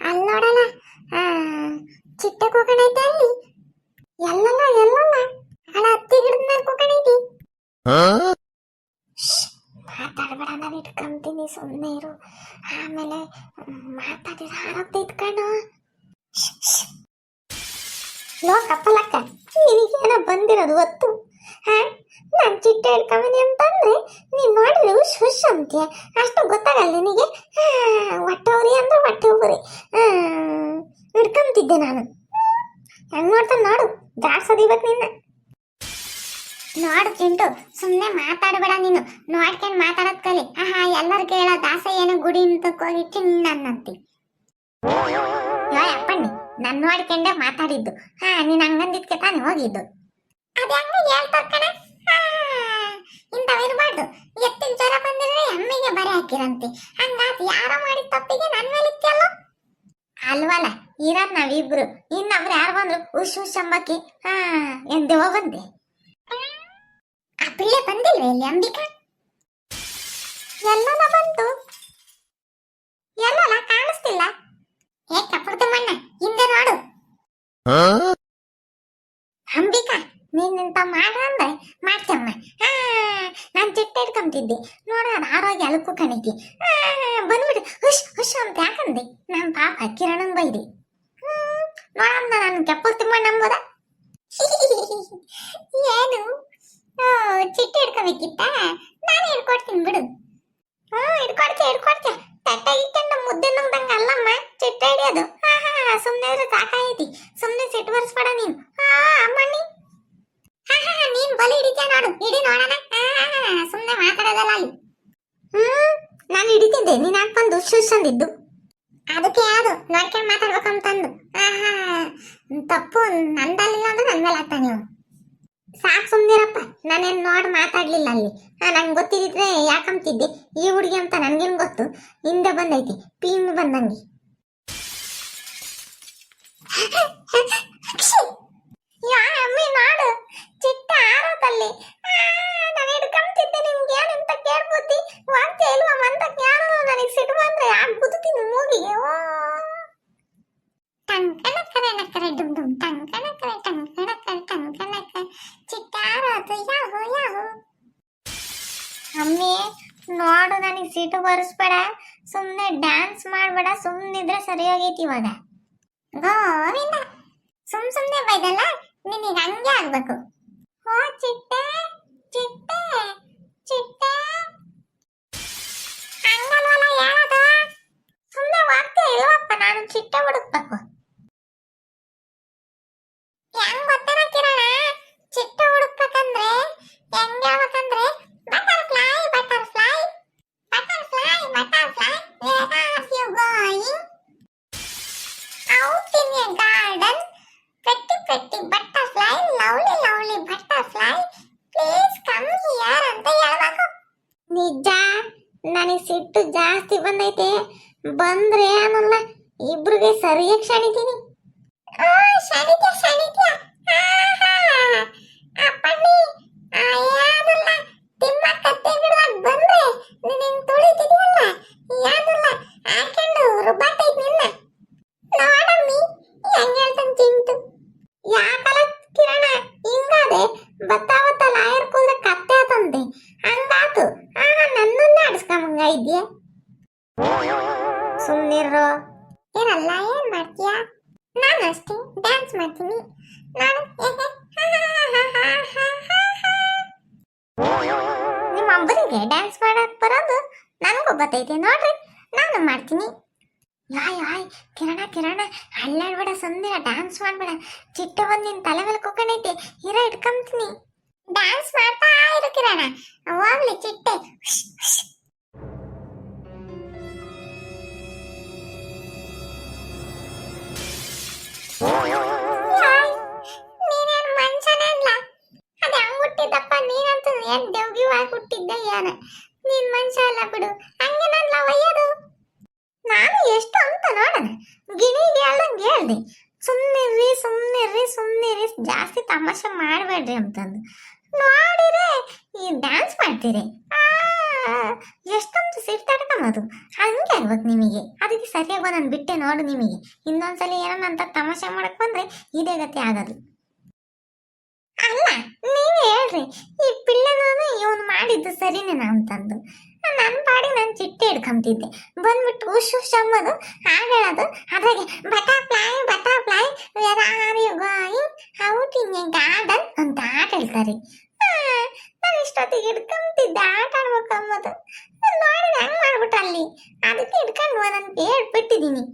ಅಲ್ಲಿ ನೋಡಲ್ಲ. ಆ, ಚಿಟ್ಟೆ ಕೂಕಣೈತೆ ಅಲ್ಲಿ. ಎಲ್ಲಲ್ಲ ಎಲ್ಲಲ್ಲ ಅಲ್ಲ ಹತ್ತಿ ಗಿಡದ ಮೇಲೆ ಕೂಕಣೈತಿ. ಮಾತಾಡ್ಬೇಡ, ನಾನು ಇಟ್ಕೊಂತೀನಿ, ಸುಮ್ಮನೆ ಇರು. ಆಮೇಲೆ ಮಾತಾಡಿದ್ರೆ ಹಾಳಾಗ್ತೈತ್ ಕಣೋ. ಲೋ ಕಪ್ಪಲಕ್ಕ, ನಿನಗೇನೋ ಬಂದಿರೋದು ಗೊತ್ತು? ಹಾ, ನಾನು ಚಿಟ್ಟೆ ಹಿಡ್ಕೊಂಬನಿ ಅಂತಂದ್ರೆ ನೀನು ನೋಡಿದ್ರೆ ಹುಷ್ ಹುಷ್ ಅಂತೀಯ. ಅಷ್ಟು ಗೊತ್ತಾಗಲ್ಲ ನಿನಗೆ. ಹೊಟ್ಟೆ ಉರಿ ಅಂದ್ರೆ ಹೊಟ್ಟೆ ಉರಿ. ಹಿಡ್ಕೊಂತಿದ್ದೆ ನಾನು. ಹೆಂಗ್ ನೋಡ್ತಾನೆ ನೋಡು, ಜಾಡ್ಸೋದು ಇವತ್ತು ನಿನ್ನ. ನೋಡು ಚಿಂಟು, ಸುಮ್ಮನೆ ಮಾತಾಡಬೇಡ ನೀನು. ನೋಡ್ಕೊಂಡು ಮಾತಾಡೋದ್ ಕಲಿ. ಎಲ್ಲರೂ ಕೇಳ ದಾಸ ಏನೋ ಗುಡಿ ಅಂತ ಹೋಗಿ ಚಿನ್ನಂತಿ. ಅಪ್ಪಣ್ಣಿ, ನಾನು ನೋಡ್ಕೊಂಡೆ ಮಾತಾಡಿದ್ದು. ನೀನು ಹಂಗಂದಿದ್ಕೆ ತಾನೇ ಹೋಗಿದ್ದು. ಅದು ಹಂಗ ಹೇಳ್ತಾರ ಕಣ. ಇಂಥವಿರ್ಬಾರ್ದು. ಎತ್ತಿನ ಜ್ವರ ಬಂದಿದ್ರೆ ಎಮ್ಮಿಗೆ ಬರೆ ಹಾಕಿರಂತೆ. ಹಂಗಾತಿ ಯಾರೋ ಮಾಡಿದ ತಪ್ಪಿಗೆ ನನ್ನ ಮೇಲೆ ಇತ್ತಲ್ಲ. ಅಲ್ವಲ್ಲ, ಇರೋದ್ ನಾವಿಬ್ರು. ಇನ್ನೊಬ್ರು ಯಾರು ಬಂದ್ರು ಹುಷ್ ಹುಷ್ ಅಂಬಾಕಿ ಎಂದೇವೋ ಬಂದೆ. ಆ ಪಿಳ್ಳೆ ಬಂದಿಲ್ವೇ ಇಲ್ಲಿ ಅಂಬಿಕಾ? ಎಲ್ಲನ ಬಂತು, ಎಲ್ಲಲ್ಲ ಕಾಣಿಸ್ತಿಲ್ಲ. ಕಪ್ಪಡ್ತು ಮಣ್ಣ, ಹಿಂದೆ ನೋಡು. ಅಂಬಿಕಾ, ನೀನಿಂತ ಮಾಡ ಅಂದ್ರೆ ಮಾಡ್ತಮ್ಮ. ನಾನು ಚಿಟ್ಟೆ ಹಿಡ್ಕೊಂತಿದ್ದೆ ನೋಡ, ಅದು ಆರೋಗ್ಯ ಅಲುಕು ಕಣಿಕೆ. ಬಂದ್ಬಿಟ್ಟು ಹುಷ್ ಹುಷ್ ಅಂತ ಯಾಕಂದೆ. ನಮ್ಮ ಪಾಪ ಕಿರಣಂಗ್ ಬೈದಿ. ನೋಡಮ್ಮ, ನಾನು ಕೆಪ್ಪಡ್ತು ಮಣ್ಣ ಅಂಬೋದ. ಏನು ಚಿಟ್ಟೆ ಹಿಡ್ಕೋಬೇಕಿತ್ತ? ನಾನು ಹಿಡ್ಕೊಡ್ತೀನಿ ಬಿಡು. ಹಿಡ್ಕೊಡ್ತೆ ತಟ್ಟೆ ಇಟ್ಕೊಂಡು ಮುದ್ದೆ ನುಂಗ್ದಂಗ ಅಲ್ಲಮ್ಮ ಚಿಟ್ಟೆ ಹಿಡಿಯೋದು. ಸುಮ್ಮನೆ ಇದ್ರೆ ಸಾಕಾಯ್ತಿ. ಸುಮ್ಮನೆ ಸಿಟ್ಟು ಬರ್ಸ್ಬೇಡ ನೀನು. ಅಮ್ಮಣ್ಣಿ, ನೀನ್ ಬಲಿ ಹಿಡಿತೀಯ ನೋಡು, ಹಿಡಿ ನೋಡೋಣ. ಸುಮ್ಮನೆ ಮಾತಾಡೋದಲ್ಲ ಅಲ್ಲಿ. ನಾನು ಹಿಡಿತಿದ್ದೆ, ನೀನ್ ಹಾಕ್ಬಂದು ಹುಷ್ ಅಂದಿದ್ದು. ಅದಕ್ಕೆ ಯಾವುದು ನೋಡ್ಕೊಂಡು ಮಾತಾಡ್ಬೇಕಂತಂದು. ತಪ್ಪು ನಂದಲ್ಲಿಲ್ಲ ಅಂದ್ರೆ ನನ್ ಮೇಲೆ ಹಾಕ್ತಾ ನೀವು. ಸಾಕು ಸುಮ್ನಿರಪ್ಪ, ನಾನೇನ್ ನೋಡಿ ಮಾತಾಡ್ಲಿಲ್ಲ ಅಲ್ಲಿ. ನಂಗೆ ಗೊತ್ತಿದ್ರೆ ಯಾಕಂತಿದ್ದೆ. ಈ ಹುಡುಗಿ ಅಂತ ನನ್ಗೇನ್ ಗೊತ್ತು. ಹಿಂದೆ ಬಂದೈತಿ ಪೀಮ್ ಬಂದಂಗೆ. ಅಮ್ಮಿ ನೋಡು, ಚಿಟ್ಟ ಆರೋದಲ್ಲಿ. ನಾನು ಹಿಡ್ಕೊಂತಿದ್ದೆ. ನಿಮ್ಗೆ ಏನಂತ ಕೇಳ್ಬೋದಿ? ವಾಂತಿ ಇಲ್ವಾ ಮಂತಕ್ ಯಾರು ನನಗೆ ಸಿಟ್ಟು ಬಂದ್ರೆ ಗುದ್ದುತ್ತೀನಿ ಮೂಗಿಗೆ. ಟಂಕಣಕರೆ ನಕರೆ ಡುಮ್ ಡುಮ್ ಟಂಕಣಕರೆ ಟಂಕಣಕರೆ ಚಿಟ್ಟ ಆರೋದು ಯಾಹೋ ಯಾಹೋ. ಅಮ್ಮಿ ನೋಡು, ನನಗೆ ಸಿಟ್ಟು ಬರಿಸ್ಬೇಡ. ಸುಮ್ಮನೆ ಡ್ಯಾನ್ಸ್ ಮಾಡಬೇಡ. ಸುಮ್ಮನಿದ್ರೆ ಸರಿಯಾಗೈತಿ ಇವಾಗ. ಗೋವಿಂದ, ಸುಮ್ಮನೆ ಬೈದಲ್ಲ, ನಿನಗೆ ಹಂಗೆ ಆಗ್ಬೇಕು. ಓ ಚಿಟ್ಟೆ ಚಿಟ್ಟೆ ಚಿಟ್ಟೆ, ಹಂಗಲ್ವಲ್ಲ ಹೇಳೋದು. ಸುಮ್ಮನೆ ಹೋಗ್ತೀಯ ಇಲ್ವಪ್ಪ? ನಾನು ಚಿಟ್ಟೆ ಹುಡುಕ್ಬೇಕು. ಹೆಂಗ್ ಗೊತ್ತೇನ ಕಿರಣ? ಚಿಟ್ಟೆ ಹುಡುಕ್ಬೇಕಂದ್ರೆ ಹೆಂಗ್ ಹೇಳ್ಬೇಕಂದ್ರೆ, butterfly butterfly butterfly butterfly, where are you going? Out in a garden, pretty pretty butterfly, lovely lovely butterfly, please come here ಅಂತ ಹೇಳ್ಬೇಕು. ನಿಜ, ನನಗೆ ಸಿಟ್ಟು ಜಾಸ್ತಿ ಬಂದೈತೆ. ಬಂದ್ರೆ ಏನಲ್ಲ, ಇಬ್ರಿಗೆ ಸರಿಯಾಗಿ ಶಣಿತೀನಿ. ಶಣಿತ್ಯ ಅಪ್ಪಣ್ಣಿ, ಯಾದಲ್ಲ ತಿಮ್ಮ ಕತ್ತೆ ಗಿಡದಾಗ ಬಂದ್ರೆ ನೀನ್ ತುಳಿತಿದ್ಯಲ್ಲ, ಯಾದಲ್ಲ ಹಾಕೊಂಡು ರುಬ್ಬಾಟೈತ್ ನಿನ್ನ. ನೋಡಮ್ಮಿ ಹೆಂಗ್ ಹೇಳ್ತಾನೆ ಚಿಂಟು. ಯಾಕಲ್ಲ ಕಿರಣ ಹಿಂಗಾದೆ? ಬತ್ತಾವತ್ತ ಲಾಯರ್ ಕೂದ್ರೆ ಕತ್ತೆ ಆತಂತೆ, ಹಂಗಾತು. ನನ್ನನ್ನೇ ಆಡಿಸ್ಕೊಂಬಂಗ ಇದ್ಯಾ? ಸುಮ್ನಿರೋ. ಏನಲ್ಲ, ಏನ್ ಮಾಡ್ತೀಯ? ನಾನು ಅಷ್ಟೇ ಡ್ಯಾನ್ಸ್ ಮಾಡ್ತೀನಿ. ನಾನು ನಿಮ್ಮ ಒಬ್ಬರಿಗೆ ಡ್ಯಾನ್ಸ್ ಮಾಡಕ್ ಬರೋದು ನನಗೂ ಬತ್ತೈತೆ ನೋಡ್ರಿ, ನಾನು ಮಾಡ್ತೀನಿ. ಯಾಯ್ ಕಿರಣ ಹಳ್ಳಾಡ್ಬೇಡ, ಸುಮ್ಮನೆ ಡ್ಯಾನ್ಸ್ ಮಾಡ್ಬೇಡ. ಚಿಟ್ಟು ಬಂದು ನಿನ್ ತಲೆ ಮೇಲೆ ಕುಕ್ಕಣೈತೆ, ಹೀರ ಇಟ್ಕೊಂತೀನಿ. ಡ್ಯಾನ್ಸ್ ಮಾಡ್ತಾ ಇರು ಕಿರಣ, ಹೋಗ್ಲಿ ಚಿಟ್ಟೆ. ನೀನೇನು ಮನುಷ್ಯನೇ ಅಲ್ಲ. ಅದೇ ಹಂಗ್ ಹುಟ್ಟಿದ್ದಪ್ಪ ನೀನಂತೂ. ಏನ್ ದೇವ್ಗಿ ಆಗಿ ಹುಟ್ಟಿದ್ದೆ ಯಾರ? ನೀನ್ ಮನುಷ್ಯ ಅಲ್ಲ ಬಿಡು. ಹಂಗೆ ನನ್ನ ಒಯ್ಯೋದು. ನಾನು ಎಷ್ಟು ಅಂತ ನೋಡೋಣ, ಗಿಣಿಗೆ ಹೇಳ್ದಂಗೆ ಹೇಳ್ದೆ. ಸುಮ್ಮನೆ ಜಾಸ್ತಿ ತಮಾಷೆ ಮಾಡಬೇಡ್ರಿ ಅಂತಂದು ನೋಡಿರೆ ಈ ಡ್ಯಾನ್ಸ್ ಮಾಡ್ತೀರಿ. ಎಷ್ಟೊಂದು ಸಿಟ್ಟು ತಡ್ಕೊಂಬದು ಹಂಗೆ ಆಗ್ಬೇಕು ನಿಮಗೆ. ಅದಕ್ಕೆ ಸರಿಯಾಗಿ ನಾನು ಬಿಟ್ಟೆ ನೋಡು ನಿಮಗೆ. ಇನ್ನೊಂದ್ಸಲಿ ಏನೋ ಅಂತ ತಮಾಷೆ ಮಾಡಕ್ ಬಂದ್ರೆ ಇದೇ ಗತಿ ಆಗೋದು. ಅಲ್ಲ, ನೀವೇ ಹೇಳ್ರಿ, ಈ ಪಿಳ್ಳೆನೂ ಇವನು ಮಾಡಿದ್ದು ಸರಿನೇನಾ ಅಂತಂದು. ನನ್ನ ಪಾಡಿ ನಾನು ಚಿಟ್ಟೆ ಹಿಡ್ಕೊಂತಿದ್ದೆ, ಬಂದ್ಬಿಟ್ಟು ಉಶ್ ಉಶ್ ಅಂಬೋದು, ಹಾಗೆ ಹೇಳೋದು, ಅದ್ರಾಗೆ butterfly where are you going out in a garden ಅಂತ ಆಟ ಹೇಳ್ತಾರೆ. ನಾನು ಇಷ್ಟೊತ್ತಿಗೆ ಹಿಡ್ಕೊಂತಿದ್ದೆ ಆಟ ಆಡ್ಬೇಕು ಅಂಬೋದು, ನೋಡಿ ಹಂಗೆ ಮಾಡ್ಬಿಟ್ಟು ಅಲ್ಲಿ ಅದಕ್ಕೆ ಹಿಡ್ಕೊಂಡು ನಾನು ಹೇಳ್ಬಿಟ್ಟಿದ್ದೀನಿ.